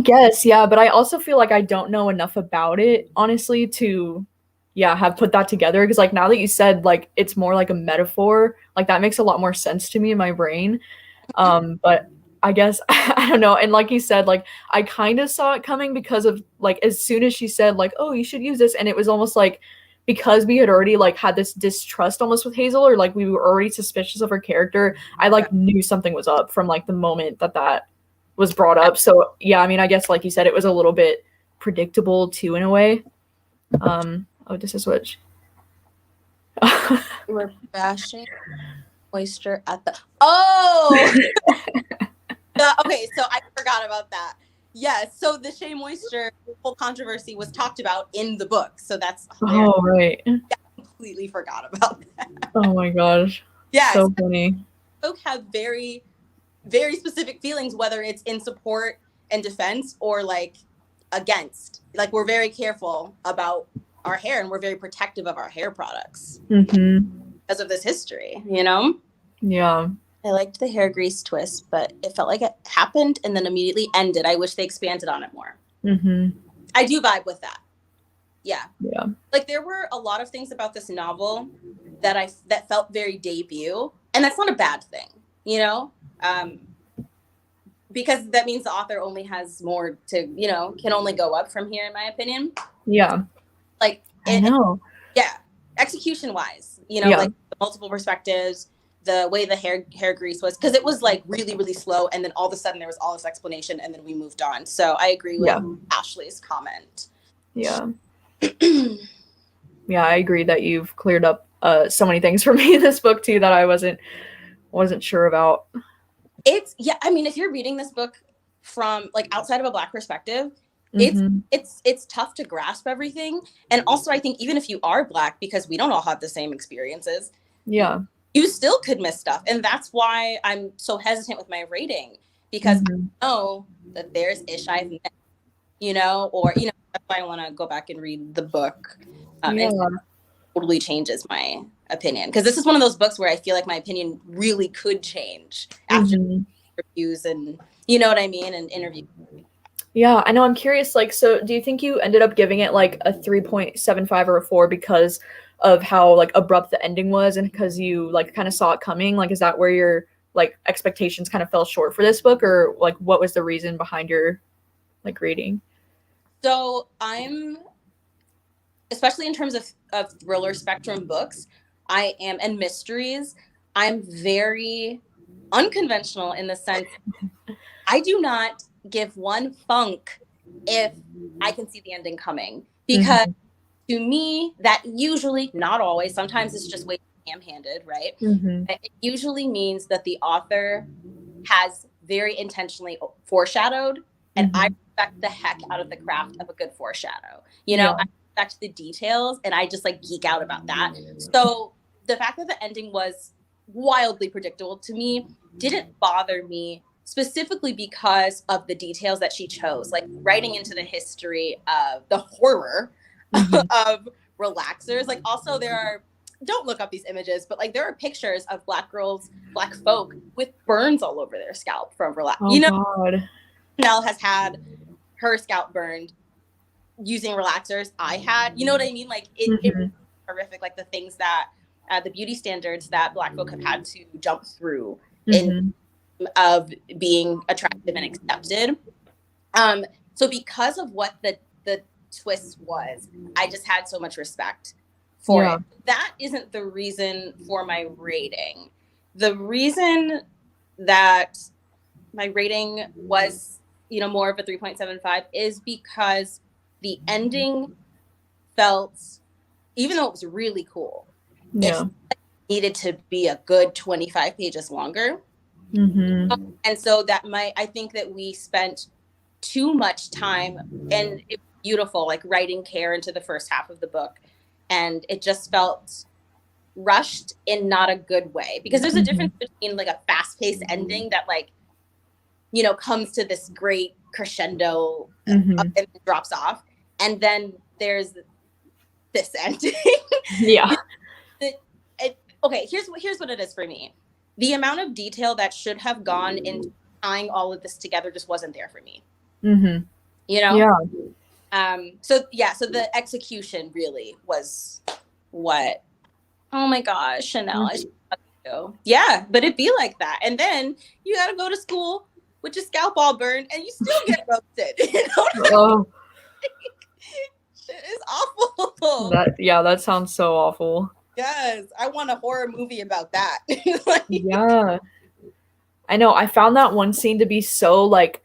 guess, yeah, but I also feel like I don't know enough about it, honestly, to have put that together. Because like now that you said like it's more like a metaphor, like that makes a lot more sense to me in my brain. But I guess I don't know. And like you said, like I kind of saw it coming, because of like as soon as she said like, oh, you should use this, and it was almost like because we had already like had this distrust almost with Hazel, or like we were already suspicious of her character. I like knew something was up from like the moment that was brought up. So yeah, I mean, I guess like you said, it was a little bit predictable too in a way. Oh, this is what we're bashing moisture at the okay, so I forgot about that. Yes, so the Shea Moisture whole controversy was talked about in the book, so that's hilarious. Oh right. I completely forgot about that. Oh my gosh. Yeah, so funny. Folk have very, very specific feelings, whether it's in support and defense or like against. Like we're very careful about our hair, and we're very protective of our hair products because of this history, you know? Yeah. I liked the hair grease twist, but it felt like it happened and then immediately ended. I wish they expanded on it more. I do vibe with that. Yeah. Like there were a lot of things about this novel that felt very debut, and that's not a bad thing, you know? Because that means the author only has more to, you know, can only go up from here, in my opinion. Yeah. Like, I know. Yeah. Execution wise, you know, like the multiple perspectives, the way the hair grease was, because it was like really, really slow, and then all of a sudden there was all this explanation, and then we moved on. So I agree with Ashley's comment. Yeah. Yeah, I agree that you've cleared up so many things for me in this book too that I wasn't sure about. I mean, if you're reading this book from like outside of a Black perspective, it's tough to grasp everything. And also I think even if you are Black, because we don't all have the same experiences, you still could miss stuff. And that's why I'm so hesitant with my rating, because I know that there's ish I've missed, or that's why I want to go back and read the book. And it totally changes my opinion, because this is one of those books where I feel like my opinion really could change after reviews and what I mean, and interviews. Yeah, I know. I'm curious, like, so do you think you ended up giving it like a 3.75 or a 4 because of how like abrupt the ending was, and because you like kind of saw it coming? Like, is that where your like expectations kind of fell short for this book, or like what was the reason behind your like rating? So I'm, especially in terms of thriller spectrum books, and mysteries, I'm very unconventional in the sense I do not give one funk if I can see the ending coming, because to me that usually, not always, sometimes it's just way ham-handed, right? It usually means that the author has very intentionally foreshadowed, and I respect the heck out of the craft of a good foreshadow. I respect the details, and I just like geek out about that. So the fact that the ending was wildly predictable to me didn't bother me, specifically because of the details that she chose, like writing into the history of the horror of relaxers. Like, also don't look up these images, but like there are pictures of Black folk with burns all over their scalp from relax. God. Nell has had her scalp burned using relaxers. I had, you know what I mean? Like it was horrific. Like the things that the beauty standards that Black folk have had to jump through in of being attractive and accepted. So because of what the twist was, I just had so much respect for it. That isn't the reason for my rating. The reason that my rating was, more of a 3.75 is because the ending felt, even though it was really cool, it needed to be a good 25 pages longer. And so I think that we spent too much time, and it was beautiful, like writing care into the first half of the book, and it just felt rushed in not a good way, because there's a difference between like a fast-paced ending that like comes to this great crescendo and drops off, and then there's this ending. Okay, here's what it is for me. The amount of detail that should have gone into tying all of this together just wasn't there for me. So the execution really was what, oh my gosh, Chanel, I should do. Yeah, but it'd be like that. And then you gotta go to school with your scalp all burned, and you still get roasted. Shit is awful. That sounds so awful. Yes, I want a horror movie about that. Yeah. I know. I found that one scene to be so like,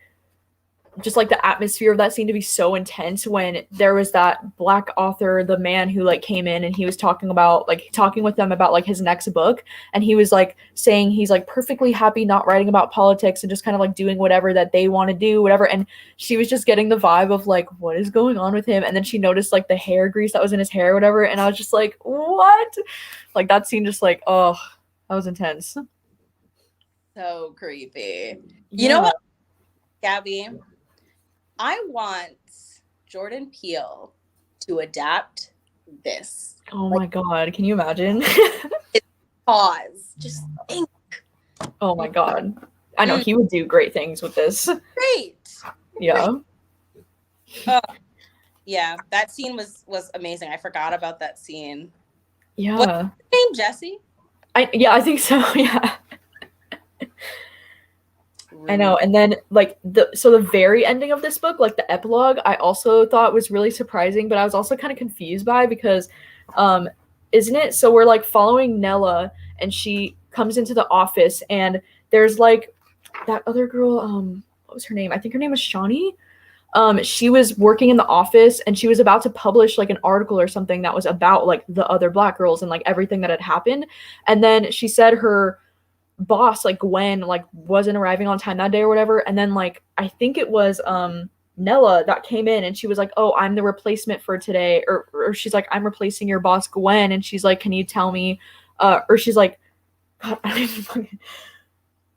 just like the atmosphere of that scene to be so intense, when there was that Black author, the man who like came in and he was talking with them about like his next book, and he was like saying he's like perfectly happy not writing about politics and just kind of like doing whatever that they want to do, whatever. And she was just getting the vibe of like, what is going on with him? And then she noticed like the hair grease that was in his hair or whatever, and I was just like, what? Like that scene just like, oh, that was intense. So creepy. You know what, Gabby? I want Jordan Peele to adapt this. Oh my God. Can you imagine? Pause. Just think. Oh my God. I know he would do great things with this. Great. Yeah. Yeah. That scene was amazing. I forgot about that scene. Yeah. What's his name? Jessie? I think so. Yeah. I know. And then like the very ending of this book, like the epilogue, I also thought was really surprising, but I was also kind of confused by, because isn't it, so we're like following Nella, and she comes into the office, and there's like that other girl, what was her name? I think her name was Shawnee. She was working in the office, and she was about to publish like an article or something that was about like the other Black girls and like everything that had happened. And then she said her boss, like Gwen, like wasn't arriving on time that day or whatever. And then like I think it was Nella that came in, and she was like, "Oh, I'm the replacement for today," or she's like, "I'm replacing your boss Gwen," and she's like, "Can you tell me?" Or she's like, God, I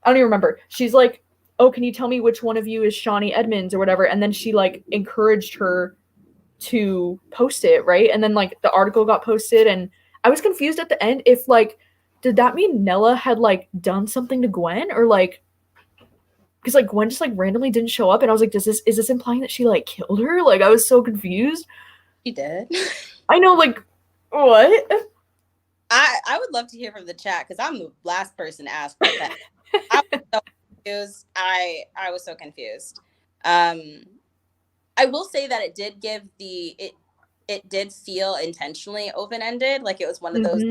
don't even remember. She's like, "Oh, can you tell me which one of you is Shawnee Edmonds or whatever?" And then she like encouraged her to post it, right? And then like the article got posted, and I was confused at the end if like, did that mean Nella had like done something to Gwen, or like, because like Gwen just like randomly didn't show up, and I was like, is this implying that she like killed her? Like I was so confused. She did. I know, like, what? I would love to hear from the chat, because I'm the last person to ask about that. I was so confused. I was so confused. I will say that it did give it did feel intentionally open-ended. Like it was one of those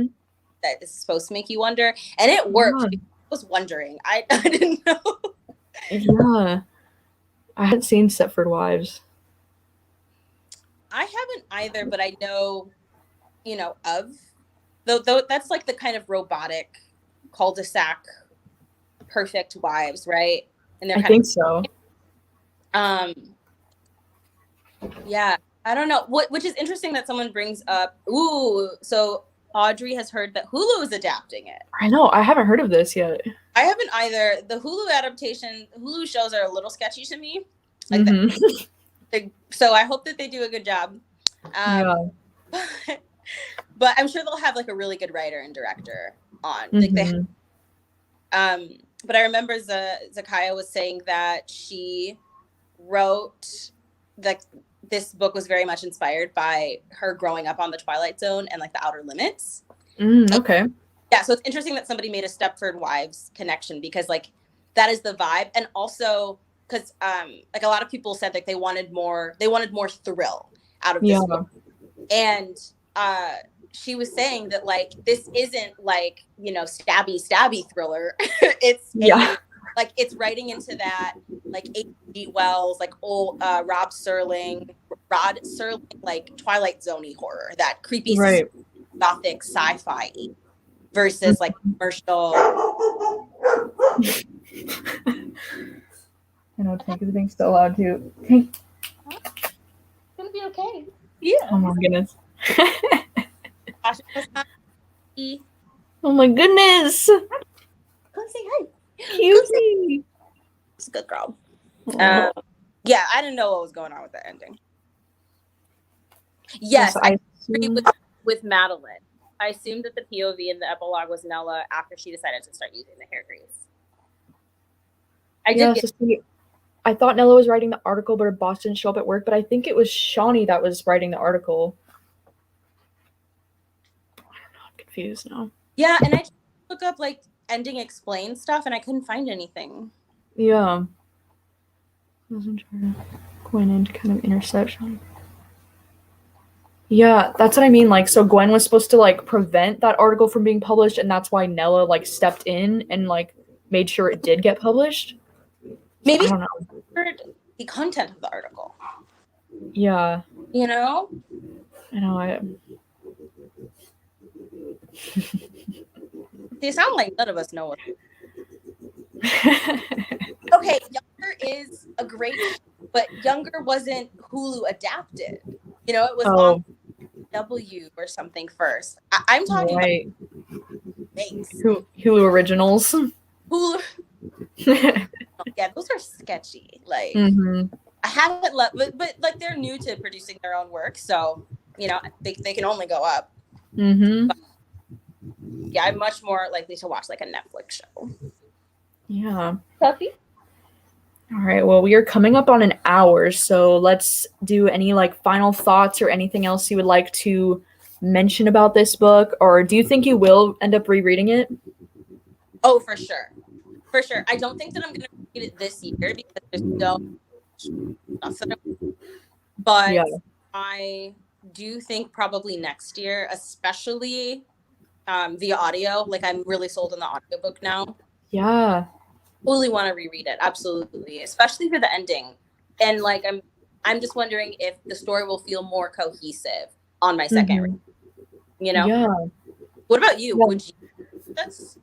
that is supposed to make you wonder, and it worked. Yeah. I was wondering. I didn't know. Yeah, I hadn't seen Stepford Wives. I haven't either, but I know, of though that's like the kind of robotic cul-de-sac perfect wives, right? And they're I think so. Yeah, I don't know. Which is interesting that someone brings up. Ooh, so Audrey has heard that Hulu is adapting it. I know. I haven't heard of this yet. I haven't either. The Hulu shows are a little sketchy to me. Like so I hope that they do a good job. Yeah. But I'm sure they'll have like a really good writer and director on. But I remember Zakiya was saying that she wrote this book was very much inspired by her growing up on the Twilight Zone and like the Outer Limits. Okay. Yeah, so it's interesting that somebody made a Stepford Wives connection, because like that is the vibe, and also because like a lot of people said like they wanted more thrill out of this book. And she was saying that like this isn't like stabby thriller. It's like it's writing into that like H.G. Wells, like old Rod Serling, like Twilight Zone-y horror, that creepy gothic sci-fi versus like commercial. I know Tank is being so loud too. Tank. It's gonna be okay. Yeah. Oh my goodness. Oh my goodness. Come say hi. Cutie. It's a good girl. Yeah, I didn't know what was going on with the ending. Yes, I agree with Madeline. I assumed that the POV in the epilogue was Nella after she decided to start using the hair grease. I thought Nella was writing the article, but her boss didn't show up at work. But I think it was Shawnee that was writing the article. I don't know. I'm confused now. Yeah, and I just look up like ending explain stuff, and I couldn't find anything. Yeah. I wasn't trying to go in and kind of interception. Yeah, that's what I mean. Like, so Gwen was supposed to like prevent that article from being published, and that's why Nella like stepped in and like made sure it did get published. Maybe I don't know. Heard the content of the article. Yeah. You know? I know. They sound like none of us know what. Okay, Younger is a great, but Younger wasn't Hulu adapted. It was on W or something first. I'm talking about Hulu originals. Hulu. Yeah, those are sketchy. Like I haven't but like they're new to producing their own work, so they can only go up. But, yeah, I'm much more likely to watch like a Netflix show. Yeah. Puppy. All right. Well, we are coming up on an hour, so let's do any like final thoughts or anything else you would like to mention about this book, or do you think you will end up rereading it? Oh, for sure. For sure. I don't think that I'm going to read it this year because there's no but I do think probably next year, especially via audio. Like I'm really sold on the audiobook now. Yeah. Totally want to reread it. Absolutely. Especially for the ending. And like I'm just wondering if the story will feel more cohesive on my second read. You know? Yeah. What about you? Yeah. Would you do this?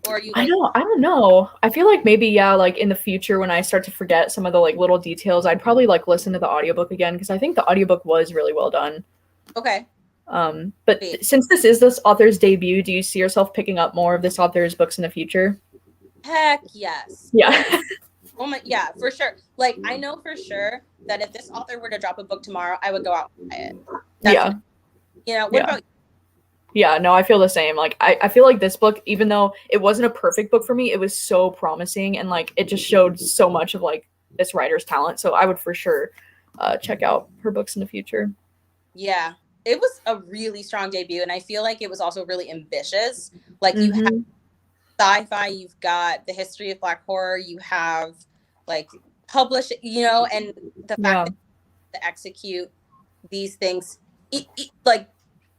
Or are you like, I don't know. I feel like maybe, yeah, like in the future when I start to forget some of the like little details, I'd probably like listen to the audiobook again because I think the audiobook was really well done. okay. But since this is this author's debut, do you see yourself picking up more of this author's books in the future? Heck yes. Yeah. Oh my, yeah, for sure. Like I know for sure that if this author were to drop a book tomorrow, I would go out and buy it. Yeah. You know, what about you? Yeah, no, I feel the same. Like I feel like this book, even though it wasn't a perfect book for me, it was so promising and like it just showed so much of like this writer's talent. So I would for sure check out her books in the future. Yeah. It was a really strong debut, and I feel like it was also really ambitious. Like you have sci-fi, you've got the history of Black horror, you have like publish, you know, and the fact that to execute these things, like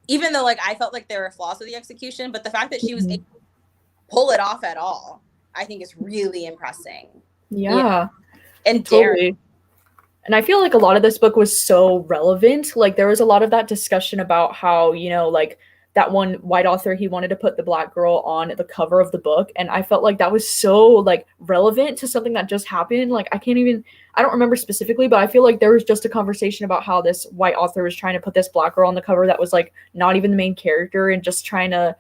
even though like I felt like there were flaws with the execution, but the fact that she was able to pull it off at all, I think is really impressive. Yeah. And totally. And I feel like a lot of this book was so relevant. Like there was a lot of that discussion about how, you know, like that one white author, he wanted to put the Black girl on the cover of the book. And I felt like that was so like relevant to something that just happened. Like I don't remember specifically, but I feel like there was just a conversation about how this white author was trying to put this Black girl on the cover that was like not even the main character and just trying to,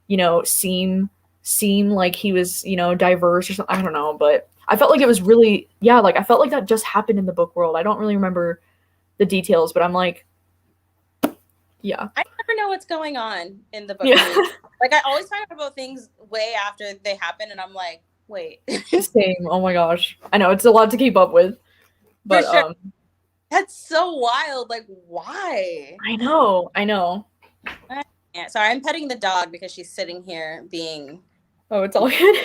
you know, seem like he was, you know, diverse or something. I don't know, but I felt like it was really, yeah, like I felt like that just happened in the book world. I don't really remember the details, but I'm like, yeah. I never know what's going on in the book. Yeah. Like I always find out about things way after they happen, and I'm like, wait. Same. Oh my gosh. I know it's a lot to keep up with. But sure. That's so wild. Like, why? I know. Yeah, sorry, I'm petting the dog because she's sitting here being. Oh, it's all good.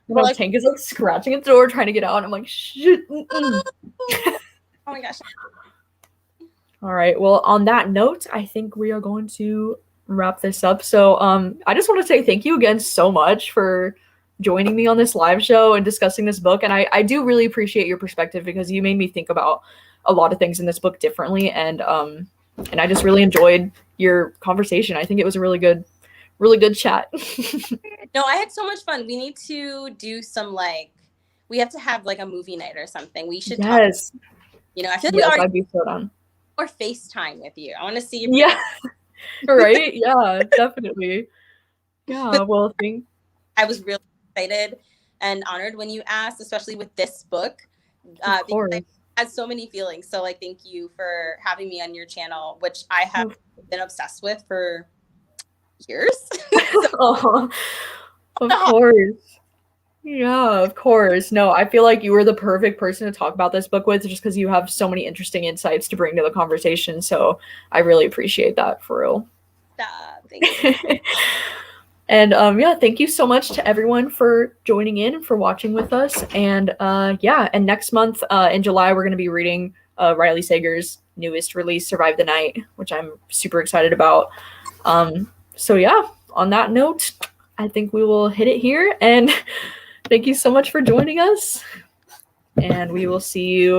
My Tank is like scratching at the door trying to get out. And I'm like, shit. Oh my gosh. All right. Well, on that note, I think we are going to wrap this up. So I just want to say thank you again so much for joining me on this live show and discussing this book. And I do really appreciate your perspective because you made me think about a lot of things in this book differently. And I just really enjoyed your conversation. I think it was a really good chat. No, I had so much fun. We need to do some we have to have like a movie night or something. We should talk. You know, I feel like I'd be so down. Or FaceTime with you. I want to see you. Yeah. Right? Yeah, definitely. Yeah, well, I was really excited and honored when you asked, especially with this book. Because I had so many feelings. So like thank you for having me on your channel, which I have been obsessed with for years. Oh, of course. Yeah, of course. No, I feel like you were the perfect person to talk about this book with just because you have so many interesting insights to bring to the conversation. So I really appreciate that, for real. Thank you. And yeah, thank you so much to everyone for joining in and for watching with us. And yeah, and next month in July, we're going to be reading Riley Sager's newest release, Survive the Night, which I'm super excited about. So yeah, on that note, I think we will hit it here. And thank you so much for joining us. And we will see you